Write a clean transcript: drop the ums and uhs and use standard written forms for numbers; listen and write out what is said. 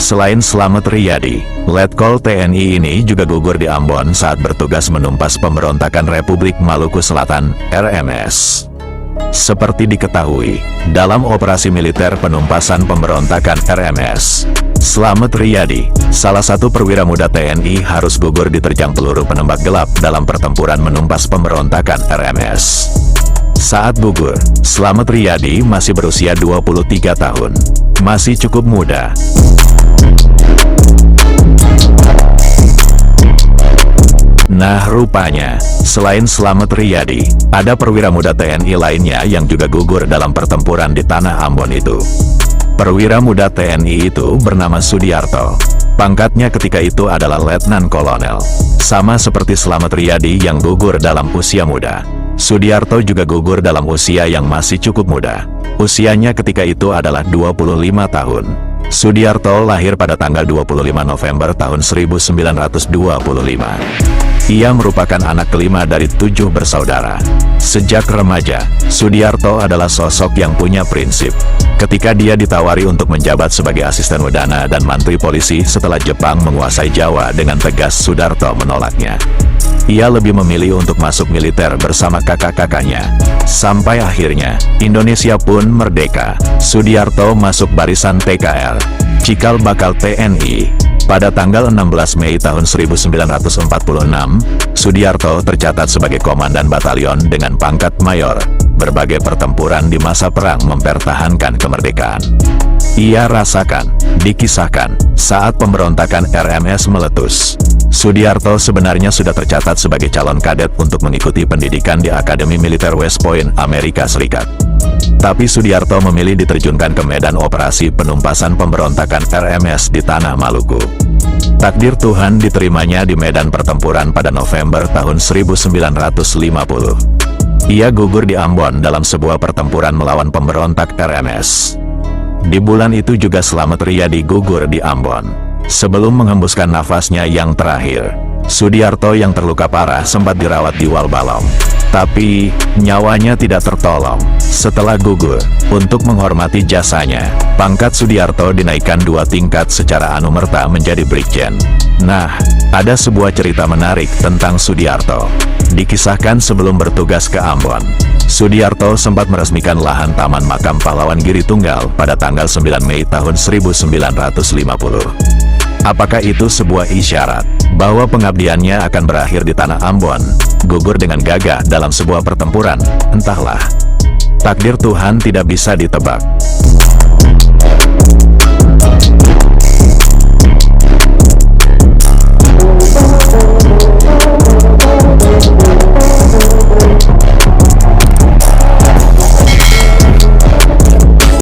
Selain Slamet Riyadi, Letkol TNI ini juga gugur di Ambon saat bertugas menumpas pemberontakan Republik Maluku Selatan, RMS. Seperti diketahui, dalam operasi militer penumpasan pemberontakan RMS, Slamet Riyadi, salah satu perwira muda TNI harus gugur diterjang peluru penembak gelap dalam pertempuran menumpas pemberontakan RMS. Saat gugur, Slamet Riyadi masih berusia 23 tahun. Masih cukup muda. Nah rupanya, selain Slamet Riyadi, ada perwira muda TNI lainnya yang juga gugur dalam pertempuran di Tanah Ambon itu. Perwira muda TNI itu bernama Sudiarto. Pangkatnya ketika itu adalah Letnan Kolonel. Sama seperti Slamet Riyadi yang gugur dalam usia muda, Sudiarto juga gugur dalam usia yang masih cukup muda. Usianya ketika itu adalah 25 tahun. Sudiarto lahir pada tanggal 25 November tahun 1925. Ia merupakan anak kelima dari 7 bersaudara. Sejak remaja, Sudiarto adalah sosok yang punya prinsip. Ketika dia ditawari untuk menjabat sebagai asisten Wedana dan mantri polisi setelah Jepang menguasai Jawa, dengan tegas Sudarto menolaknya. Ia lebih memilih untuk masuk militer bersama kakak-kakaknya. Sampai akhirnya, Indonesia pun merdeka. Sudiarto masuk barisan TKR, Cikal Bakal TNI. Pada tanggal 16 Mei tahun 1946, Sudiarto tercatat sebagai komandan batalion dengan pangkat mayor. Berbagai pertempuran di masa perang mempertahankan kemerdekaan ia rasakan, dikisahkan, saat pemberontakan RMS meletus. Sudiarto sebenarnya sudah tercatat sebagai calon kadet untuk mengikuti pendidikan di Akademi Militer West Point, Amerika Serikat. Tapi Sudiarto memilih diterjunkan ke medan operasi penumpasan pemberontakan RMS di Tanah Maluku. Takdir Tuhan diterimanya di medan pertempuran pada November tahun 1950. Ia gugur di Ambon dalam sebuah pertempuran melawan pemberontak RMS. Di bulan itu juga Slamet Riyadi gugur di Ambon. Sebelum menghembuskan nafasnya yang terakhir, Sudiarto yang terluka parah sempat dirawat di Walbalong. Tapi, nyawanya tidak tertolong. Setelah gugur, untuk menghormati jasanya, pangkat Sudiarto dinaikkan 2 tingkat secara anumerta menjadi Brigjen. Nah, ada sebuah cerita menarik tentang Sudiarto. Dikisahkan sebelum bertugas ke Ambon, Sudiarto sempat meresmikan lahan Taman Makam Pahlawan Giri Tunggal pada tanggal 9 Mei tahun 1950. Apakah itu sebuah isyarat bahwa pengabdiannya akan berakhir di Tanah Ambon, gugur dengan gagah dalam sebuah pertempuran? Entahlah. Takdir Tuhan tidak bisa ditebak.